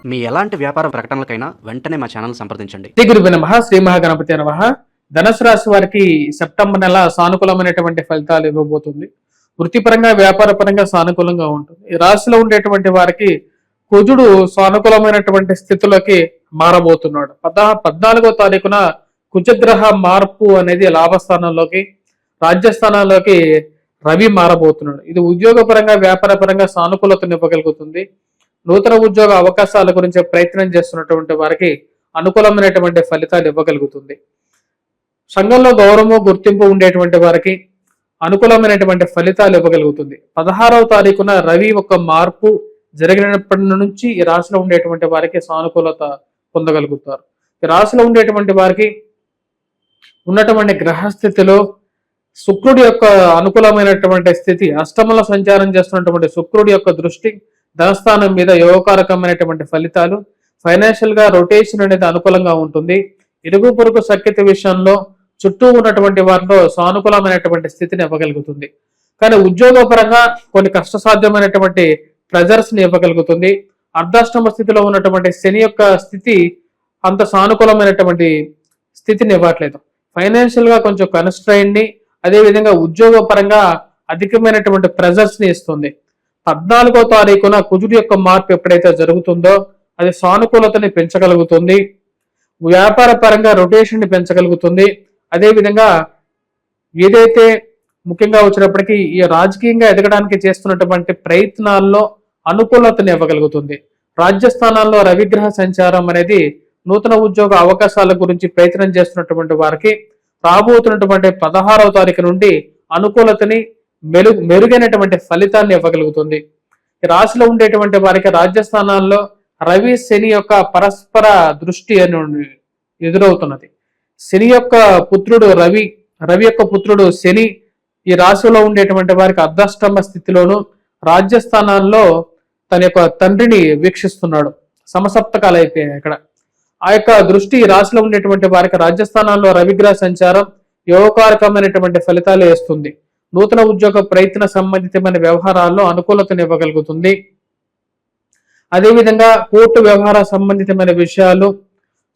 మీ ఎలాంటి వ్యాపార ప్రకటనలకైనా వెంటనే మా ఛానల్ సంప్రదించండి. శ్రీ గురువే నమః, శ్రీ మహాగణపతి నమః. ధనుసు రాశి వారికి సెప్టెంబర్ నెల సానుకూలమైనటువంటి ఫలితాలు ఇవ్వబోతుంది. వృత్తిపరంగా వ్యాపార పరంగా సానుకూలంగా ఉంటుంది. ఈ రాశిలో ఉండేటువంటి వారికి కుజుడు సానుకూలమైనటువంటి స్థితిలోకి మారబోతున్నాడు. 14వ తారీఖున కుజగ్రహ మార్పు అనేది లాభస్థానంలోకి, రాజ్యస్థానంలోకి రవి మారబోతున్నాడు. ఇది ఉద్యోగపరంగా వ్యాపార పరంగా సానుకూలతను ఇవ్వగలుగుతుంది. నూతన ఉద్యోగ అవకాశాల గురించి ప్రయత్నం చేస్తున్నటువంటి వారికి అనుకూలమైనటువంటి ఫలితాలు ఇవ్వగలుగుతుంది. సంఘంలో గౌరవము గుర్తింపు ఉండేటువంటి వారికి అనుకూలమైనటువంటి ఫలితాలు ఇవ్వగలుగుతుంది. 16వ తారీఖున రవి ఒక మార్పు జరిగినప్పటి నుంచి ఈ రాశిలో ఉండేటువంటి వారికి సానుకూలత పొందగలుగుతారు. ఈ రాశిలో ఉండేటువంటి వారికి ఉన్నటువంటి గ్రహస్థితిలో శుక్రుడి యొక్క అనుకూలమైనటువంటి స్థితి, అష్టమంలో సంచారం చేస్తున్నటువంటి శుక్రుడి యొక్క దృష్టి ధనస్థానం మీద యోగకారకమైనటువంటి ఫలితాలు, ఫైనాన్షియల్ గా రొటేషన్ అనేది అనుకూలంగా ఉంటుంది. ఇరుగు పొరుగు సఖ్యత విషయంలో చుట్టూ ఉన్నటువంటి వారిలో సానుకూలమైనటువంటి స్థితిని ఇవ్వగలుగుతుంది. కానీ ఉద్యోగపరంగా కొన్ని కష్టసాధ్యమైనటువంటి ప్రెజర్స్ ని ఇవ్వగలుగుతుంది. అర్ధాష్టమ స్థితిలో ఉన్నటువంటి శని యొక్క స్థితి అంత సానుకూలమైనటువంటి స్థితిని ఇవ్వట్లేదు. ఫైనాన్షియల్ గా కొంచెం కన్స్ట్రైన్ ని, అదేవిధంగా ఉద్యోగపరంగా అధికమైనటువంటి ప్రెజర్స్ ని ఇస్తుంది. 14వ తారీఖున కుజుడు యొక్క మార్పు ఎప్పుడైతే జరుగుతుందో అది సానుకూలతని పెంచగలుగుతుంది. వ్యాపార పరంగా రొటేషన్ ని పెంచగలుగుతుంది. అదేవిధంగా ఏదైతే ముఖ్యంగా వచ్చినప్పటికీ ఈ రాజకీయంగా ఎదగడానికి చేస్తున్నటువంటి ప్రయత్నాల్లో అనుకూలతని ఇవ్వగలుగుతుంది. రాజ్యస్థానాల్లో రవిగ్రహ సంచారం అనేది నూతన ఉద్యోగ అవకాశాల గురించి ప్రయత్నం చేస్తున్నటువంటి వారికి రాబోతున్నటువంటి 16వ తారీఖు నుండి అనుకూలతని మెరుగైనటువంటి ఫలితాన్ని ఇవ్వగలుగుతుంది. ఈ రాశిలో ఉండేటువంటి వారికి రాజ్యస్థానాల్లో రవి శని యొక్క పరస్పర దృష్టి అని ఎదురవుతున్నది. శని యొక్క పుత్రుడు రవి యొక్క పుత్రుడు శని ఈ రాశిలో ఉండేటువంటి వారికి అర్ధాష్టమ స్థితిలోను రాజ్యస్థానాల్లో తన యొక్క తండ్రిని వీక్షిస్తున్నాడు. సమసప్తకాలు అయిపోయాయి ఇక్కడ. ఆ యొక్క దృష్టి ఈ రాశిలో ఉండేటువంటి వారికి రాజ్యస్థానాల్లో రవిగ్రహ సంచారం యోగకారకమైనటువంటి ఫలితాలు ఇస్తుంది. నూతన ఉద్యోగ ప్రయత్న సంబంధితమైన వ్యవహారాల్లో అనుకూలతను ఇవ్వగలుగుతుంది. అదేవిధంగా కోర్టు వ్యవహార సంబంధితమైన విషయాలు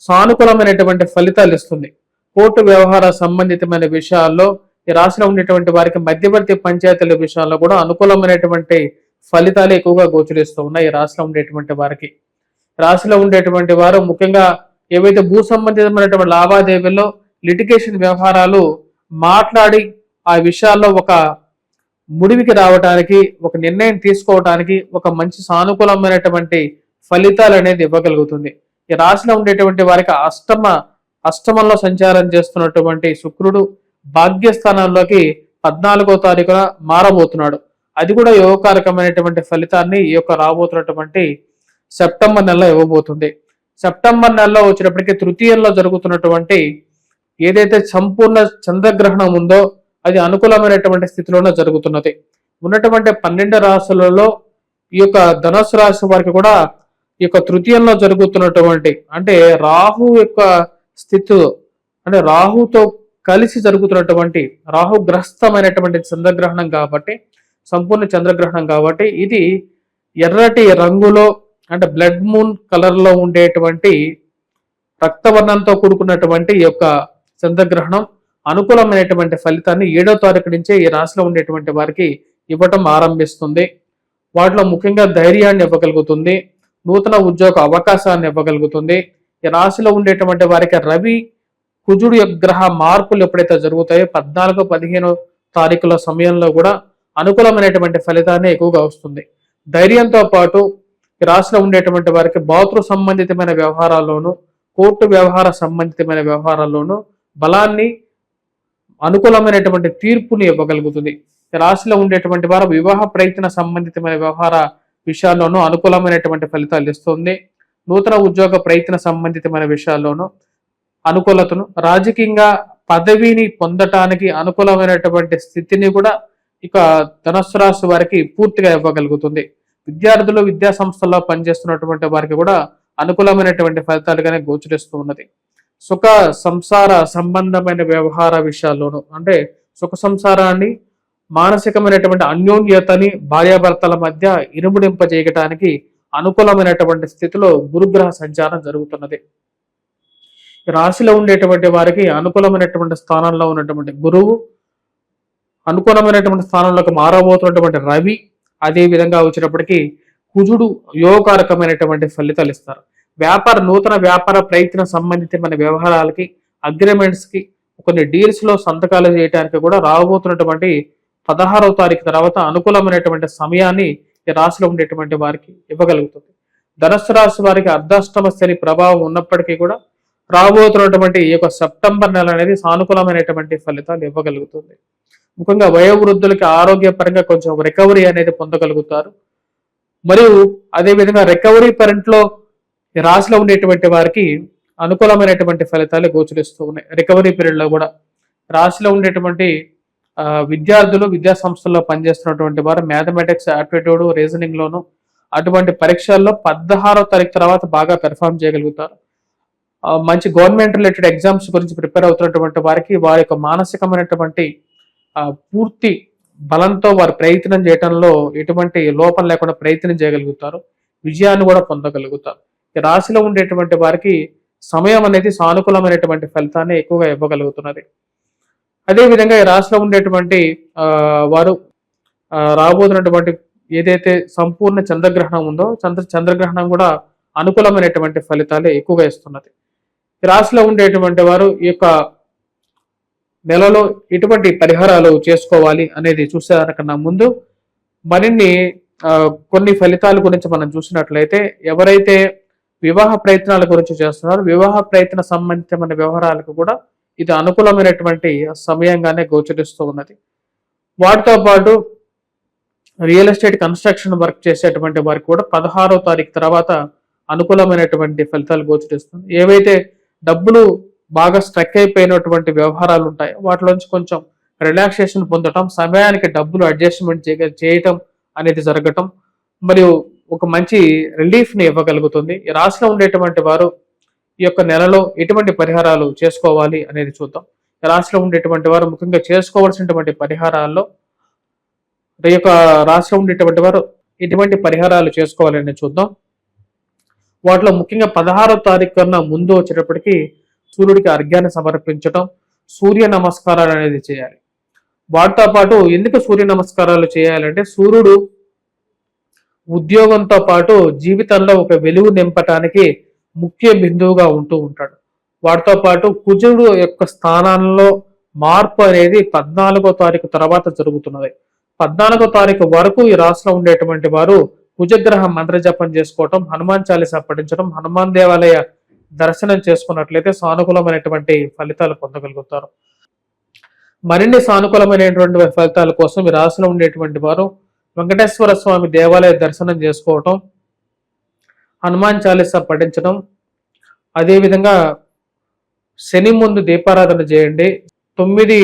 సానుకూలమైనటువంటి ఫలితాలు ఇస్తుంది. కోర్టు వ్యవహార సంబంధితమైన విషయాల్లో ఈ రాశిలో ఉండేటువంటి వారికి మధ్యవర్తి పంచాయతీల విషయాల్లో కూడా అనుకూలమైనటువంటి ఫలితాలు ఎక్కువగా గోచరిస్తూ ఉన్నాయి. ఈ రాశిలో ఉండేటువంటి వారికి, రాశిలో ఉండేటువంటి వారు ముఖ్యంగా ఏవైతే భూ సంబంధితమైనటువంటి లావాదేవీల్లో లిటిగేషన్ వ్యవహారాలు మాట్లాడి ఆ విషయాల్లో ఒక ముడివికి రావడానికి, ఒక నిర్ణయం తీసుకోవడానికి ఒక మంచి సానుకూలమైనటువంటి ఫలితాలు అనేది ఇవ్వగలుగుతుంది. ఈ రాశిలో ఉండేటువంటి వారికి అష్టమంలో సంచారం చేస్తున్నటువంటి శుక్రుడు భాగ్యస్థానంలోకి 14వ తారీఖున మారబోతున్నాడు. అది కూడా యోగకారకమైనటువంటి ఫలితాన్ని ఈ యొక్క రాబోతున్నటువంటి సెప్టెంబర్ నెలలో ఇవ్వబోతుంది. సెప్టెంబర్ నెలలో వచ్చినప్పటికీ తృతీయంలో జరుగుతున్నటువంటి ఏదైతే సంపూర్ణ చంద్రగ్రహణం ఉందో అది అనుకూలమైనటువంటి స్థితిలోనే జరుగుతున్నది. ఉన్నటువంటి 12 రాశులలో ఈ యొక్క ధనుసు రాశి వారికి కూడా ఈ యొక్క తృతీయంలో జరుగుతున్నటువంటి అంటే రాహు యొక్క స్థితి, అంటే రాహుతో కలిసి జరుగుతున్నటువంటి రాహుగ్రస్తమైనటువంటి చంద్రగ్రహణం కాబట్టి, సంపూర్ణ చంద్రగ్రహణం కాబట్టి ఇది ఎర్రటి రంగులో అంటే బ్లడ్ మూన్ కలర్ లో ఉండేటువంటి రక్తవర్ణంతో కూడుకున్నటువంటి ఈ యొక్క చంద్రగ్రహణం అనుకూలమైనటువంటి ఫలితాన్ని 7వ తారీఖు నుంచే ఈ రాశిలో ఉండేటువంటి వారికి ఇవ్వటం ఆరంభిస్తుంది. వాటిలో ముఖ్యంగా ధైర్యాన్ని ఇవ్వగలుగుతుంది. నూతన ఉద్యోగ అవకాశాన్ని ఇవ్వగలుగుతుంది. ఈ రాశిలో ఉండేటువంటి వారికి రవి కుజుడు యొక్క గ్రహ మార్పులు ఎప్పుడైతే జరుగుతాయో 14, 15 తారీఖుల సమయంలో కూడా అనుకూలమైనటువంటి ఫలితాన్ని ఎక్కువగా వస్తుంది. ధైర్యంతో పాటు ఈ రాశిలో ఉండేటువంటి వారికి బాతృ సంబంధితమైన వ్యవహారాల్లోనూ, కోర్టు వ్యవహార సంబంధితమైన వ్యవహారాల్లోనూ బలాన్ని, అనుకూలమైనటువంటి తీర్పుని ఇవ్వగలుగుతుంది. ఈ రాశిలో ఉండేటువంటి వారు వివాహ ప్రయత్న సంబంధితమైన వ్యవహార విషయాల్లోనూ అనుకూలమైనటువంటి ఫలితాలు ఇస్తుంది. నూతన ఉద్యోగ ప్రయత్న సంబంధితమైన విషయాల్లోనూ అనుకూలతను, రాజకీయంగా పదవిని పొందటానికి అనుకూలమైనటువంటి స్థితిని కూడా ఇక ధనుసు రాశి వారికి పూర్తిగా ఇవ్వగలుగుతుంది. విద్యార్థులు విద్యా సంస్థల్లో పనిచేస్తున్నటువంటి వారికి కూడా అనుకూలమైనటువంటి ఫలితాలుగానే గోచరిస్తూ ఉన్నది. సుఖ సంసార సంబంధమైన వ్యవహార విషయాల్లోనూ అంటే సుఖ సంసారాన్ని, మానసికమైనటువంటి అన్యోన్యతని భార్యాభర్తల మధ్య ఇనుముడింపజేయటానికి అనుకూలమైనటువంటి స్థితిలో గురుగ్రహ సంచారం జరుగుతున్నది. ఈ రాశిలో ఉండేటువంటి వారికి అనుకూలమైనటువంటి స్థానంలో ఉన్నటువంటి గురువు, అనుకూలమైనటువంటి స్థానంలోకి మారబోతున్నటువంటి రవి, అదే విధంగా వచ్చినప్పటికీ కుజుడు యోగకారకమైనటువంటి ఫలితాలు ఇస్తారు. నూతన వ్యాపార ప్రయత్న సంబంధితమైన వ్యవహారాలకి, అగ్రిమెంట్స్ కి, కొన్ని డీల్స్ లో సంతకాలు చేయడానికి కూడా రాబోతున్నటువంటి 16వ తారీఖు తర్వాత అనుకూలమైనటువంటి సమయాన్ని ఈ రాశిలో ఉండేటువంటి వారికి ఇవ్వగలుగుతుంది. ధనుస్సు రాశి వారికి అర్ధాష్టమ శని ప్రభావం ఉన్నప్పటికీ కూడా రాబోతున్నటువంటి ఈ యొక్క సెప్టెంబర్ నెల అనేది సానుకూలమైనటువంటి ఫలితాలు ఇవ్వగలుగుతుంది. ముఖ్యంగా వయోవృద్ధులకి ఆరోగ్యపరంగా కొంచెం రికవరీ అనేది పొందగలుగుతారు. మరియు అదేవిధంగా రికవరీ పరెంట్ లో ఈ రాశిలో ఉండేటువంటి వారికి అనుకూలమైనటువంటి ఫలితాలు గోచరిస్తూ ఉన్నాయి. రికవరీ పీరియడ్ లో కూడా రాశిలో ఉండేటువంటి విద్యార్థులు, విద్యా సంస్థల్లో పనిచేస్తున్నటువంటి వారు మ్యాథమెటిక్స్, ఆప్టిట్యూడ్, రీజనింగ్ లోను అటువంటి పరీక్షల్లో 16వ తారీఖు తర్వాత బాగా పెర్ఫామ్ చేయగలుగుతారు. మంచి గవర్నమెంట్ రిలేటెడ్ ఎగ్జామ్స్ గురించి ప్రిపేర్ అవుతున్నటువంటి వారికి వారి యొక్క మానసికమైనటువంటి పూర్తి బలంతో వారు ప్రయత్నం చేయడంలో ఎటువంటి లోపం లేకుండా ప్రయత్నం చేయగలుగుతారు. విజయాన్ని కూడా పొందగలుగుతారు. ఈ రాశిలో ఉండేటువంటి వారికి సమయం అనేది సానుకూలమైనటువంటి ఫలితాన్ని ఎక్కువగా ఇవ్వగలుగుతున్నది. అదేవిధంగా ఈ రాశిలో ఉండేటువంటి వారు రాబోతున్నటువంటి ఏదైతే సంపూర్ణ చంద్రగ్రహణం ఉందో చంద్రగ్రహణం కూడా అనుకూలమైనటువంటి ఫలితాలే ఎక్కువగా ఇస్తున్నది. ఈ రాశిలో ఉండేటువంటి వారు ఈ యొక్క నెలలో ఎటువంటి పరిహారాలు చేసుకోవాలి అనేది చూసేదానికన్నా ముందు మరిన్ని కొన్ని ఫలితాల గురించి మనం చూసినట్లయితే, ఎవరైతే వివాహ ప్రయత్నాల గురించి చేస్తున్నారో వివాహ ప్రయత్న సంబంధితమైన వ్యవహారాలకు కూడా ఇది అనుకూలమైనటువంటి సమయంగానే గోచరిస్తూ ఉన్నది. వాటితో పాటు రియల్ ఎస్టేట్ కన్స్ట్రక్షన్ వర్క్ చేసేటువంటి వారికి కూడా 16వ తారీఖు తర్వాత అనుకూలమైనటువంటి ఫలితాలు గోచరిస్తుంది. ఏవైతే డబ్బులు బాగా స్ట్రక్ అయిపోయినటువంటి వ్యవహారాలు ఉంటాయి వాటిలోంచి కొంచెం రిలాక్సేషన్ పొందటం, సమయానికి డబ్బులు అడ్జస్ట్మెంట్ చేయటం అనేది జరగటం మరియు ఒక మంచి రిలీఫ్ ని ఇవ్వగలుగుతుంది. ఈ రాశిలో ఉండేటువంటి వారు ఈ యొక్క నెలలో ఎటువంటి పరిహారాలు చేసుకోవాలి అనేది చూద్దాం. ఈ రాశిలో ఉండేటువంటి వారు ముఖ్యంగా చేసుకోవాల్సినటువంటి పరిహారాల్లో ఈ యొక్క రాశిలో ఉండేటువంటి వారు ఎటువంటి పరిహారాలు చేసుకోవాలి అనేది చూద్దాం. వాటిలో ముఖ్యంగా 16వ తారీఖు కన్నా ముందు వచ్చేటప్పటికి సూర్యుడికి అర్ఘ్యాన్ని సమర్పించటం, సూర్య నమస్కారాలు అనేది చేయాలి. వాటితో పాటు ఎందుకు సూర్య నమస్కారాలు చేయాలంటే, సూర్యుడు ఉద్యోగంతో పాటు జీవితంలో ఒక వెలుగు నింపటానికి ముఖ్య బిందువుగా ఉంటూ ఉంటాడు. వాటితో పాటు కుజుడు యొక్క స్థానాల్లో మార్పు అనేది 14వ తారీఖు తర్వాత జరుగుతున్నది. 14వ తారీఖు వరకు ఈ రాశిలో ఉండేటువంటి వారు కుజగ్రహ మంత్ర జపం చేసుకోవటం, హనుమాన్ చాలీసా పఠించడం, హనుమాన్ దేవాలయ దర్శనం చేసుకున్నట్లయితే సానుకూలమైనటువంటి ఫలితాలు పొందగలుగుతారు. మరిన్ని సానుకూలమైనటువంటి ఫలితాల కోసం ఈ రాశిలో ఉండేటువంటి వారు వెంకటేశ్వర స్వామి దేవాలయ దర్శనం చేసుకోవటం, హనుమాన్ చాలీసా పఠించడం, అదేవిధంగా శని ముందు దీపారాధన చేయండి. 9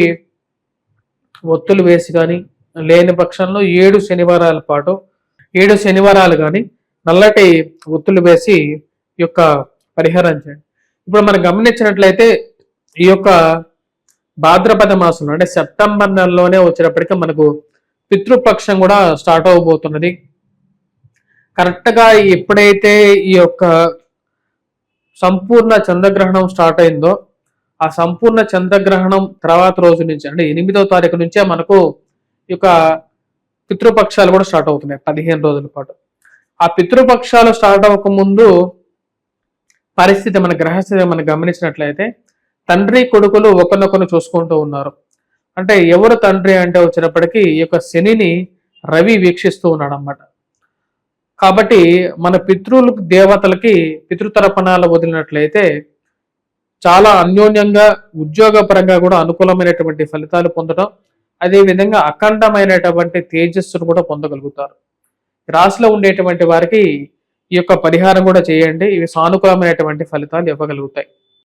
ఒత్తులు వేసి కానీ, లేని పక్షంలో 7 శనివారాలు కానీ నల్లటి ఒత్తులు వేసి ఈ యొక్క పరిహారం చేయండి. ఇప్పుడు మనం గమనించినట్లయితే ఈ యొక్క భాద్రపద మాసంలో అంటే సెప్టెంబర్ నెలలోనే వచ్చేటప్పటికీ మనకు పితృపక్షం కూడా స్టార్ట్ అవబోతున్నది. కరెక్ట్ గా ఎప్పుడైతే ఈ యొక్క సంపూర్ణ చంద్రగ్రహణం స్టార్ట్ అయిందో ఆ సంపూర్ణ చంద్రగ్రహణం తర్వాత రోజు నుంచి అంటే 8వ తారీఖు నుంచే మనకు ఈ యొక్క పితృపక్షాలు కూడా స్టార్ట్ అవుతున్నాయి 15 రోజుల పాటు. ఆ పితృపక్షాలు స్టార్ట్ అవ్వక ముందు పరిస్థితి మన గ్రహస్థితి మనం గమనించినట్లయితే తండ్రి కొడుకులు ఒకరినొకరు చూసుకుంటూ ఉన్నారు. అంటే ఎవరు తండ్రి అంటే వచ్చినప్పటికీ ఈ యొక్క శనిని రవి వీక్షిస్తూ ఉన్నాడు అన్నమాట. కాబట్టి మన పితృలకు దేవతలకి పితృతర్పణాలు వదిలినట్లయితే చాలా అన్యోన్యంగా ఉద్యోగపరంగా కూడా అనుకూలమైనటువంటి ఫలితాలు పొందడం, అదేవిధంగా అఖండమైనటువంటి తేజస్సును కూడా పొందగలుగుతారు. రాశిలో ఉండేటువంటి వారికి ఈ యొక్క పరిహారం కూడా చేయండి. ఇవి సానుకూలమైనటువంటి ఫలితాలు ఇవ్వగలుగుతాయి.